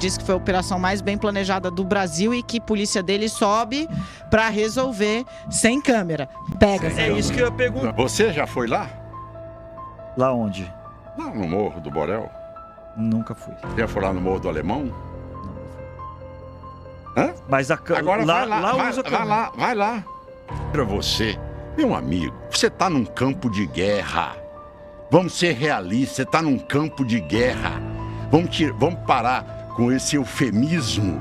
disse que foi a operação mais bem planejada do Brasil e que a polícia dele sobe para resolver sem câmera. Pega. É isso que eu pergunto. Você já foi lá? Lá onde? Lá no Morro do Borel? Nunca fui. Já foi lá no Morro do Alemão? Nunca fui. Hã? Mas Agora lá, vai lá, lá vai, usa vai câmera. lá, vai lá. Pra você, meu amigo, você tá num campo de guerra. Vamos ser realistas, você tá num campo de guerra. Vamos parar com esse eufemismo,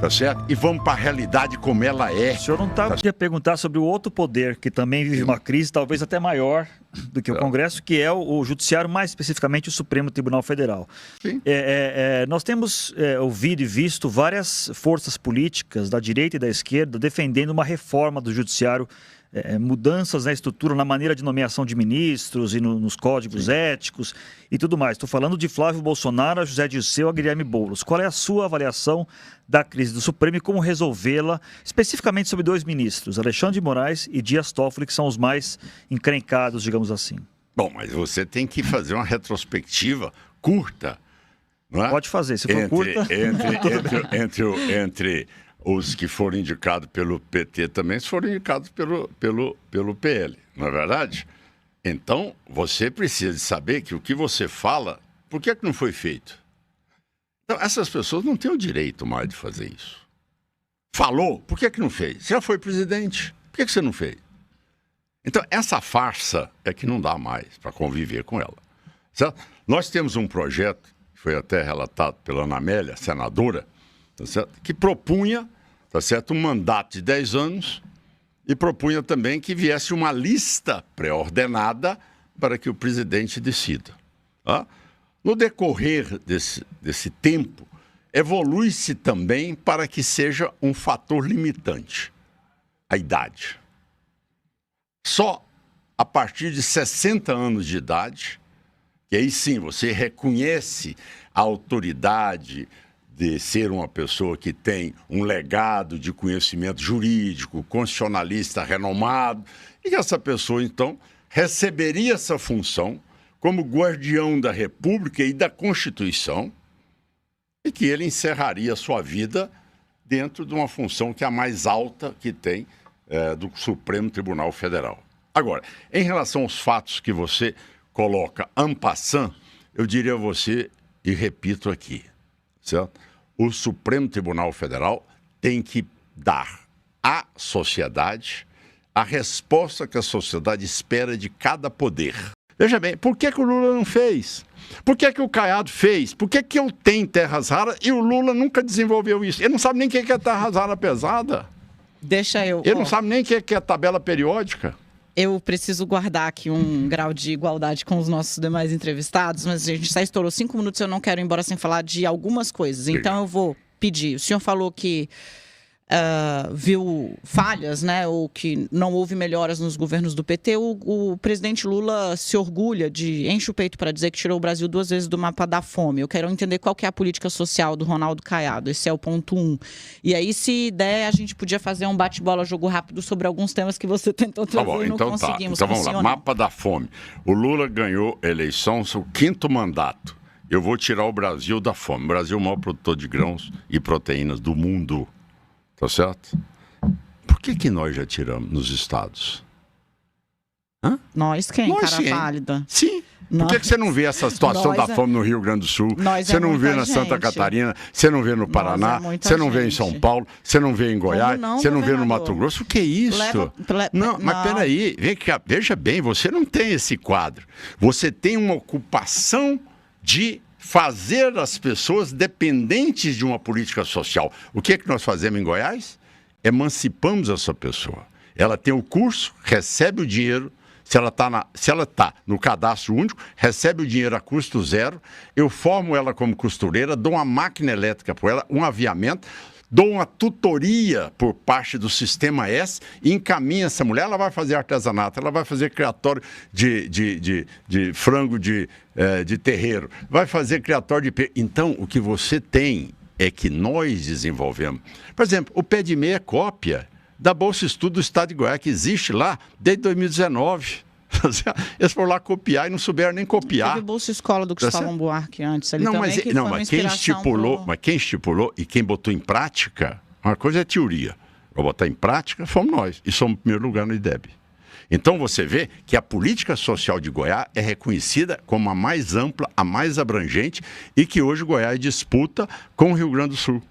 tá certo? E vamos para a realidade como ela é. O senhor não estava a perguntar sobre o outro poder que também vive uma crise talvez até maior do que o Congresso, que é o Judiciário, mais especificamente o Supremo Tribunal Federal. Sim. Nós temos ouvido e visto várias forças políticas da direita e da esquerda defendendo uma reforma do Judiciário, mudanças na estrutura, na maneira de nomeação de ministros e nos códigos éticos e tudo mais. Estou falando de Flávio Bolsonaro, a José Dirceu, a Guilherme Boulos. Qual é a sua avaliação da crise do Supremo e como resolvê-la, especificamente sobre dois ministros, Alexandre de Moraes e Dias Toffoli, que são os mais encrencados, digamos assim? Bom, mas você tem que fazer uma retrospectiva curta, não é? Pode fazer, se for curta. Entre os que foram indicados pelo PT também foram indicados pelo PL, não é verdade? Então, você precisa de saber que o que você fala, por que não foi feito? Então, essas pessoas não têm o direito mais de fazer isso. Falou, por que não fez? Você já foi presidente, por que você não fez? Então, essa farsa é que não dá mais para conviver com ela. Certo? Nós temos um projeto, que foi até relatado pela Ana Amélia, senadora, tá certo? Que propunha, tá certo, um mandato de 10 anos e propunha também que viesse uma lista pré-ordenada para que o presidente decida. Tá? No decorrer desse tempo, evolui-se também para que seja um fator limitante, a idade. Só a partir de 60 anos de idade, que aí sim você reconhece a autoridade de ser uma pessoa que tem um legado de conhecimento jurídico, constitucionalista renomado, e que essa pessoa, então, receberia essa função como guardião da República e da Constituição, e que ele encerraria a sua vida dentro de uma função que é a mais alta que tem do Supremo Tribunal Federal. Agora, em relação aos fatos que você coloca en passant, eu diria a você, e repito aqui, certo? O Supremo Tribunal Federal tem que dar à sociedade a resposta que a sociedade espera de cada poder. Veja bem, por que o Lula não fez? Por que o Caiado fez? Por que eu tenho terras raras e o Lula nunca desenvolveu isso? Ele não sabe nem o que é terras raras pesada. Deixa eu... Ele não sabe nem o que é tabela periódica. Eu preciso guardar aqui um grau de igualdade com os nossos demais entrevistados, mas a gente já estourou 5 minutos e eu não quero ir embora sem falar de algumas coisas. Então eu vou pedir. O senhor falou que viu falhas, né, ou que não houve melhoras nos governos do PT. O presidente Lula se orgulha enche o peito para dizer que tirou o Brasil 2 vezes do mapa da fome. Eu quero entender qual que é a política social do Ronaldo Caiado. Esse é o ponto 1. E aí, se der, a gente podia fazer um bate-bola, jogo rápido sobre alguns temas que você tentou trazer e não conseguimos. Então vamos lá, mapa da fome. O Lula ganhou a eleição, seu 5º mandato. Eu vou tirar o Brasil da fome. O Brasil é o maior produtor de grãos e proteínas do mundo. Tá certo? Por que nós já tiramos nos estados? Hã? Nós quem, nós, cara sim. pálida? Sim. Por que você não vê essa situação da fome no Rio Grande do Sul? Você não vê na Santa Catarina, você não vê no Paraná, você não vê em São Paulo, você não vê em Goiás, você não vê no Mato Grosso. O que é isso? Não, mas peraí, veja bem, você não tem esse quadro. Você tem uma ocupação de fazer as pessoas dependentes de uma política social. O que é que nós fazemos em Goiás? Emancipamos essa pessoa. Ela tem o curso, recebe o dinheiro. Se ela está no cadastro único, recebe o dinheiro a custo zero. Eu formo ela como costureira, dou uma máquina elétrica para ela, um aviamento, dou uma tutoria por parte do Sistema S e encaminho essa mulher. Ela vai fazer artesanato, ela vai fazer criatório de frango de terreiro, vai fazer criatório de... Então, o que você tem é que nós desenvolvemos. Por exemplo, o pé de meia é cópia da Bolsa Estudo do Estado de Goiás, que existe lá desde 2019. Eles foram lá copiar e não souberam nem copiar. Teve Bolsa Escola do Cristóvão Buarque antes. Ali Não, também, mas, que não, foi uma mas quem estipulou, mas quem estipulou e quem botou em prática, uma coisa é teoria. Para botar em prática, fomos nós. E somos em primeiro lugar no IDEB. Então você vê que a política social de Goiás é reconhecida como a mais ampla, a mais abrangente e que hoje Goiás disputa com o Rio Grande do Sul.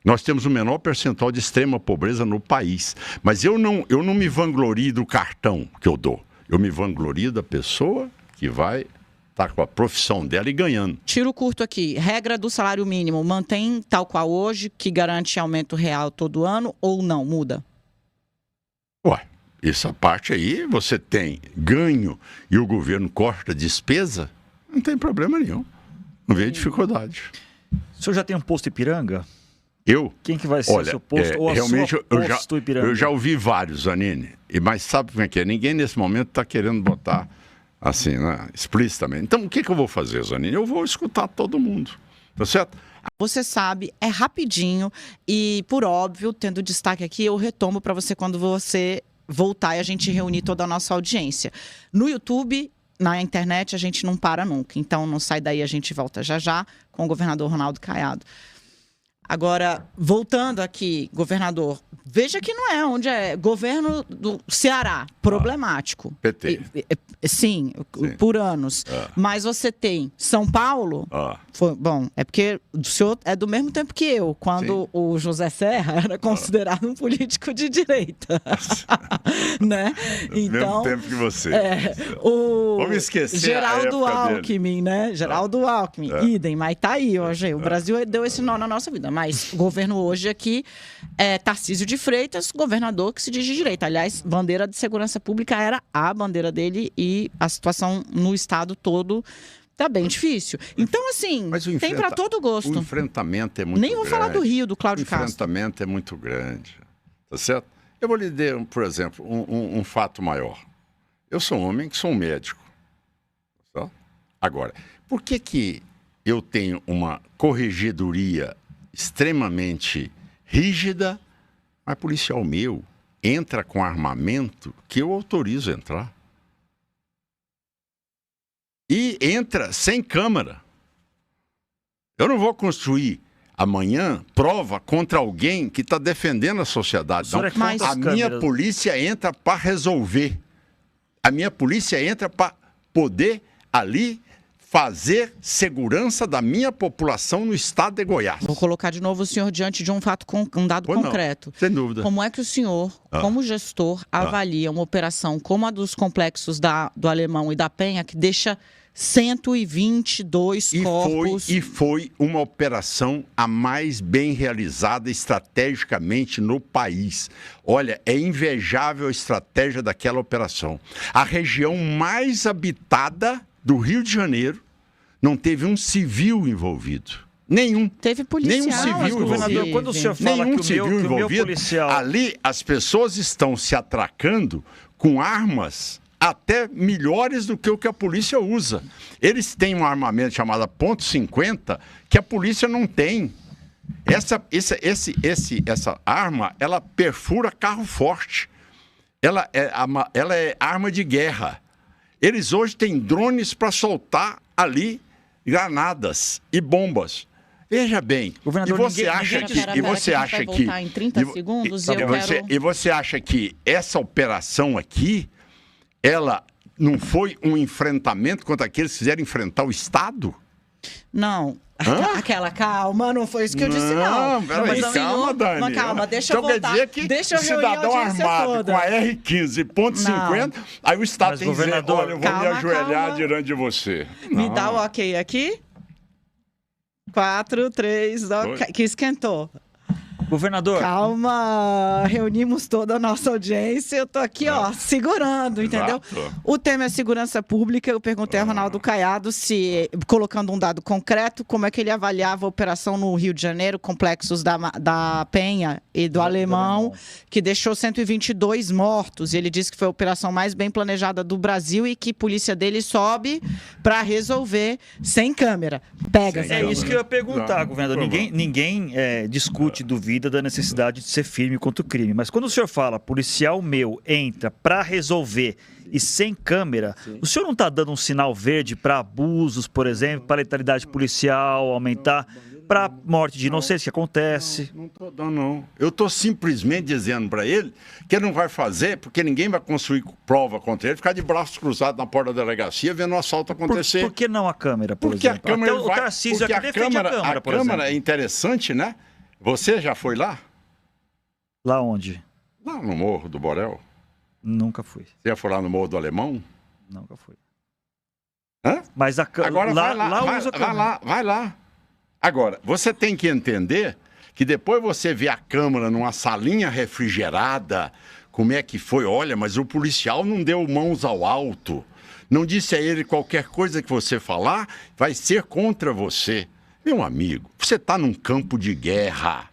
Nós temos o menor percentual de extrema pobreza no país. Mas eu não me vanglorio do cartão que eu dou. Eu me vanglorio da pessoa que vai estar com a profissão dela e ganhando. Tiro curto aqui. Regra do salário mínimo mantém tal qual hoje, que garante aumento real todo ano ou não? Muda? Ué, essa parte aí, você tem ganho e o governo corta despesa, não tem problema nenhum. Não veio dificuldade. O senhor já tem um posto Ipiranga? Eu? Quem que vai ser o seu posto ou a realmente sua posto Ipiranga? Eu já ouvi vários, Zanini. Mas sabe como é que é? Ninguém nesse momento está querendo botar assim, né, explicitamente. Então, o que eu vou fazer, Zanini? Eu vou escutar todo mundo. Tá certo? Você sabe, é rapidinho e, por óbvio, tendo destaque aqui, eu retomo para você quando você voltar e a gente reunir toda a nossa audiência. No YouTube, na internet, a gente não para nunca. Então, não sai daí, a gente volta já já com o governador Ronaldo Caiado. Agora, voltando aqui, governador, veja que não é onde é governo do Ceará, problemático. PT. Sim, por anos. Mas você tem São Paulo, bom, é porque o senhor é do mesmo tempo que eu, quando o José Serra era considerado um político de direita. Né? Então, mesmo tempo que você. Vamos esquecer Geraldo Alckmin, né? Geraldo Alckmin, idem, mas tá aí hoje. O Brasil deu esse nó na nossa vida. Mas o governo hoje aqui é Tarcísio de Freitas, governador que se diz de direita. Aliás, bandeira de segurança pública era a bandeira dele e a situação no estado todo tá bem difícil. Então, assim, tem para todo gosto. O enfrentamento é muito grande. Nem vou falar do Rio, do Cláudio Castro. O enfrentamento é muito grande. Tá certo? Eu vou lhe dar, por exemplo, um fato maior. Eu sou um homem que sou um médico. Tá certo? Agora, por que eu tenho uma corregedoria extremamente rígida, mas policial meu entra com armamento que eu autorizo entrar? E entra sem câmera. Eu não vou construir amanhã prova contra alguém que está defendendo a sociedade. Não. Mas A minha polícia entra para resolver. A minha polícia entra para poder ali fazer segurança da minha população no estado de Goiás. Vou colocar de novo o senhor diante de um fato, um dado concreto. Sem dúvida. Como é que o senhor, como gestor, avalia uma operação como a dos complexos do Alemão e da Penha, que deixa 122 corpos? E foi uma operação a mais bem realizada estrategicamente no país. Olha, é invejável a estratégia daquela operação. A região mais habitada do Rio de Janeiro não teve um civil envolvido. Nenhum. Teve policial. Nenhum civil envolvido. Quando o senhor fala Nenhum que civil o meu envolvido. policial... Ali as pessoas estão se atracando com armas até melhores do que o que a polícia usa. Eles têm um armamento chamado .50 que a polícia não tem. Essa arma, ela perfura carro forte. Ela é arma de guerra. Eles hoje têm drones para soltar ali granadas e bombas. Veja bem, e você acha que essa operação aqui, ela não foi um enfrentamento contra aqueles que quiseram enfrentar o Estado? Não. Aquela calma, não foi isso que eu disse, não. Peraí, calma, Dani. Mas calma, deixa eu voltar. Então quer dizer que deixa eu o cidadão armado toda. com a R15 .50, aí o Estado tem que dizer, olha, eu vou me ajoelhar diante de você. Me dá o ok aqui. 4, 3, que esquentou. Governador. Calma, reunimos toda a nossa audiência. Eu tô aqui, segurando, entendeu? O tema é segurança pública. Eu perguntei a Ronaldo Caiado se, colocando um dado concreto, como é que ele avaliava a operação no Rio de Janeiro, complexos da Penha e do Alemão, que deixou 122 mortos. E ele disse que foi a operação mais bem planejada do Brasil e que a polícia dele sobe para resolver sem câmera. Pega, Zé. É isso que eu ia perguntar, governador. Ninguém discute, duvida duvida da necessidade de ser firme contra o crime. Mas quando o senhor fala, policial meu entra para resolver e sem câmera, o senhor não está dando um sinal verde para abusos, por exemplo, para letalidade policial aumentar, para morte de inocentes que acontece? Não estou dando, não. Eu estou simplesmente dizendo para ele que ele não vai fazer, porque ninguém vai construir prova contra ele, ficar de braços cruzados na porta da delegacia vendo o assalto acontecer. Por que não a câmera, por Porque exemplo? a câmera Até o Tarcísio porque aqui defende a câmera, por exemplo. é interessante, né? Você já foi lá? Lá onde? Lá no Morro do Borel. Nunca fui. Você já foi lá no Morro do Alemão? Nunca fui. Hã? Mas a câmera... Agora lá usa a câmera. vai lá. Agora, você tem que entender que depois você vê a câmera numa salinha refrigerada, como é que foi? Olha, mas o policial não deu mãos ao alto. Não disse a ele qualquer coisa que você falar vai ser contra você. Meu amigo, você está num campo de guerra.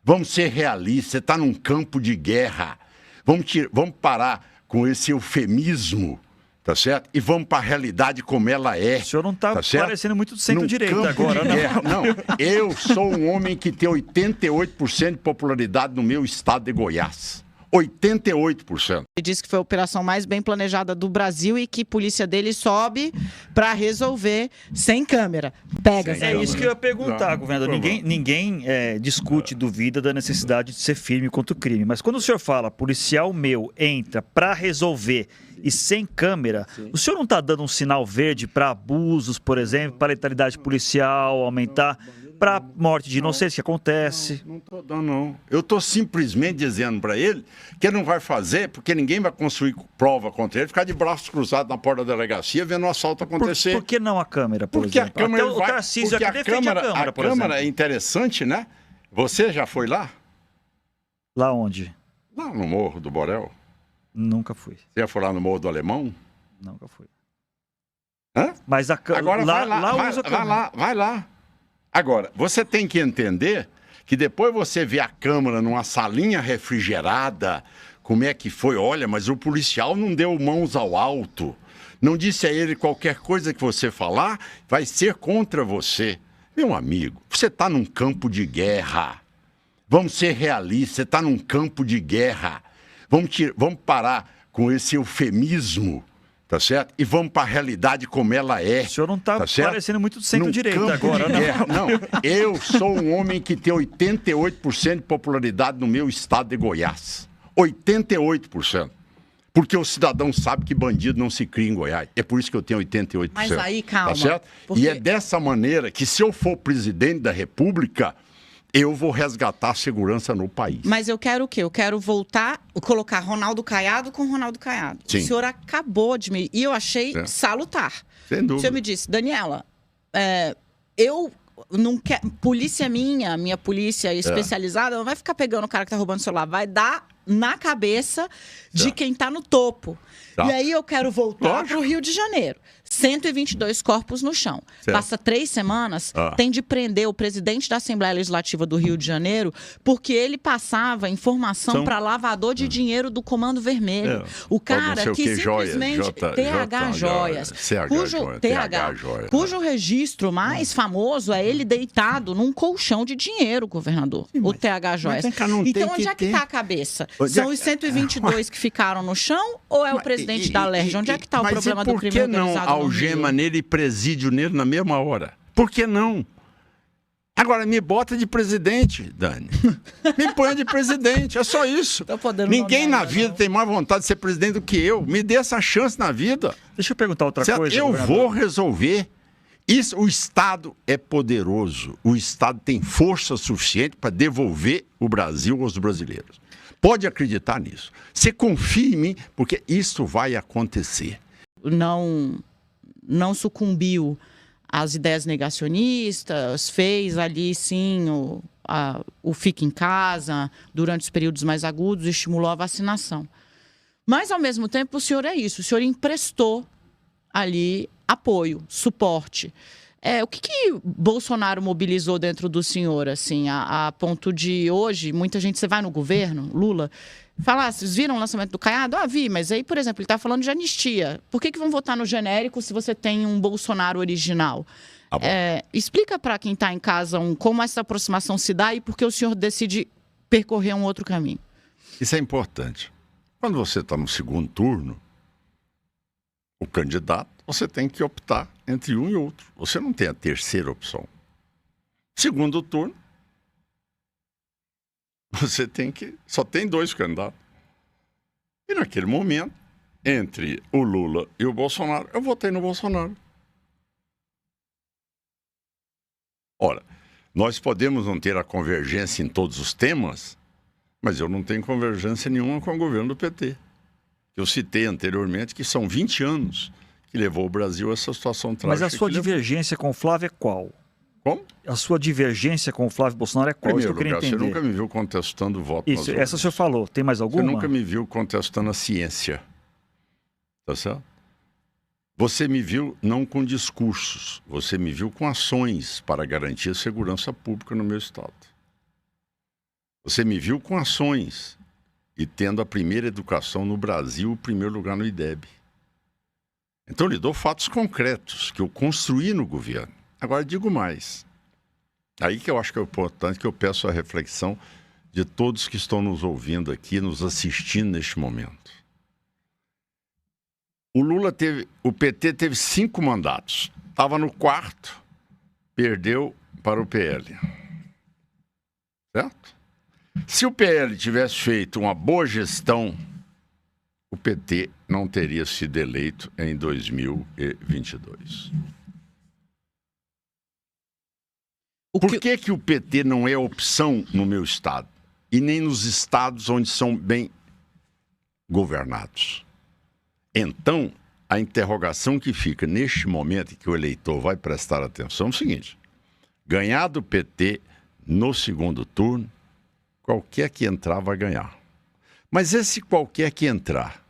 Vamos ser realistas, você está num campo de guerra. Vamos parar com esse eufemismo, tá certo? E vamos para a realidade como ela é. O senhor não está parecendo muito do Num centro-direita agora, não. Não, eu sou um homem que tem 88% de popularidade no meu estado de Goiás. 88%. Ele disse que foi a operação mais bem planejada do Brasil e que a polícia dele sobe para resolver sem câmera. Pega. É isso que eu ia perguntar, governador. Ninguém discute, duvida da necessidade de ser firme contra o crime. Mas quando o senhor fala, policial meu entra para resolver e sem câmera, o senhor não está dando um sinal verde para abusos, por exemplo, para letalidade policial aumentar, para morte de inocentes que acontece? Não estou dando, não. Eu estou simplesmente dizendo para ele que ele não vai fazer, porque ninguém vai construir prova contra ele, ficar de braços cruzados na porta da delegacia vendo o assalto acontecer. Por que não a câmera, por porque exemplo? A câmera Até o Tarcísio aqui defende a câmera, por exemplo. é interessante, né? Você já foi lá? Lá onde? Lá no Morro do Borel. Nunca fui. Você já foi lá no Morro do Alemão? Nunca fui. Hã? Mas a câmera... Agora vai lá. Agora, você tem que entender que depois você vê a câmera numa salinha refrigerada, como é que foi? Olha, mas o policial não deu mãos ao alto. Não disse a ele qualquer coisa que você falar vai ser contra você. Meu amigo, você está num campo de guerra. Vamos ser realistas, você está num campo de guerra. Vamos parar com esse eufemismo, tá certo? E vamos para a realidade como ela é. O senhor não está parecendo muito do centro-direita Num campo agora, de não. guerra. Não, eu sou um homem que tem 88% de popularidade no meu estado de Goiás. 88%. Porque o cidadão sabe que bandido não se cria em Goiás. É por isso que eu tenho 88%. Mas aí, calma. Tá certo? Porque... E é dessa maneira que, se eu for presidente da República, eu vou resgatar a segurança no país. Mas eu quero o quê? Eu quero colocar Ronaldo Caiado com Ronaldo Caiado. Sim. O senhor acabou de me... E eu achei salutar. Sem dúvida. O senhor me disse, Daniela, eu não quero... Polícia minha polícia especializada, não vai ficar pegando o cara que tá roubando o celular. Vai dar na cabeça de quem tá no topo. Tá. E aí eu quero voltar para o Rio de Janeiro. 122 corpos no chão. Certo. Passa 3 semanas, tem de prender o presidente da Assembleia Legislativa do Rio de Janeiro porque ele passava informação para lavador de dinheiro do Comando Vermelho. O cara que simplesmente... TH Joias. Cujo registro mais famoso é ele deitado num colchão de dinheiro, governador. O TH Joias. Então onde é que está a cabeça? São os 122 que ficaram no chão ou é o presidente da Alerj? Onde é que está o problema do crime organizado? Algema nele e presídio nele na mesma hora. Por que não? Agora, me bota de presidente, Dani. Me põe de presidente, é só isso. Ninguém na vida tem mais vontade de ser presidente do que eu. Me dê essa chance na vida. Deixa eu perguntar outra coisa. Eu vou resolver. Isso, o Estado é poderoso. O Estado tem força suficiente para devolver o Brasil aos brasileiros. Pode acreditar nisso. Você confia em mim, porque isso vai acontecer. Não sucumbiu às ideias negacionistas, fez ali, sim, o fica em casa durante os períodos mais agudos, estimulou a vacinação. Mas, ao mesmo tempo, o senhor é isso, o senhor emprestou ali apoio, suporte. O que Bolsonaro mobilizou dentro do senhor, assim, a ponto de hoje, muita gente, você vai no governo, Lula, falar, vocês viram o lançamento do Caiado? Ah, vi, mas aí, por exemplo, ele está falando de anistia. Por que vão votar no genérico se você tem um Bolsonaro original? Explica para quem está em casa como essa aproximação se dá e por que o senhor decide percorrer um outro caminho. Isso é importante. Quando você está no segundo turno, o candidato, você tem que optar entre um e outro. Você não tem a terceira opção. Segundo turno, você só tem 2 candidatos. E naquele momento, entre o Lula e o Bolsonaro, eu votei no Bolsonaro. Ora, nós podemos não ter a convergência em todos os temas, mas eu não tenho convergência nenhuma com o governo do PT. Eu citei anteriormente que são 20 anos que levou o Brasil a essa situação trágica. Mas a sua divergência com o Flávio é qual? Como? A sua divergência com o Flávio Bolsonaro é qual? Primeiro lugar, você nunca me viu contestando o voto. Isso, essa o senhor falou. Tem mais alguma? Você nunca me viu contestando a ciência. Tá certo? Você me viu não com discursos, você me viu com ações para garantir a segurança pública no meu estado. Você me viu com ações e tendo a primeira educação no Brasil, o primeiro lugar no IDEB. Então, eu lhe dou fatos concretos que eu construí no governo. Agora, digo mais. Aí que eu acho que é importante, que eu peço a reflexão de todos que estão nos ouvindo aqui, nos assistindo neste momento. O PT teve 5 mandatos. Estava no 4º, perdeu para o PL. Certo? Se o PL tivesse feito uma boa gestão, o PT não teria sido eleito em 2022. Por que o PT não é opção no meu estado? E nem nos estados onde são bem governados? Então, a interrogação que fica neste momento em que o eleitor vai prestar atenção é o seguinte: ganhar do PT no segundo turno, qualquer que entrar vai ganhar. Mas esse qualquer que entrar,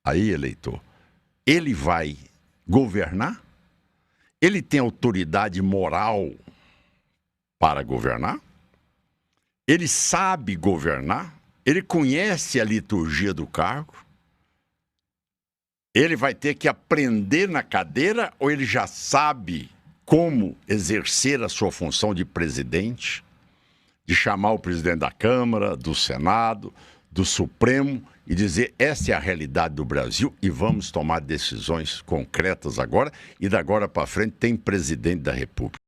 aí, eleitor, ele vai governar? Ele tem autoridade moral para governar? Ele sabe governar? Ele conhece a liturgia do cargo? Ele vai ter que aprender na cadeira ou ele já sabe como exercer a sua função de presidente? De chamar o presidente da Câmara, do Senado, do Supremo e dizer: essa é a realidade do Brasil e vamos tomar decisões concretas agora, e da agora para frente tem presidente da República.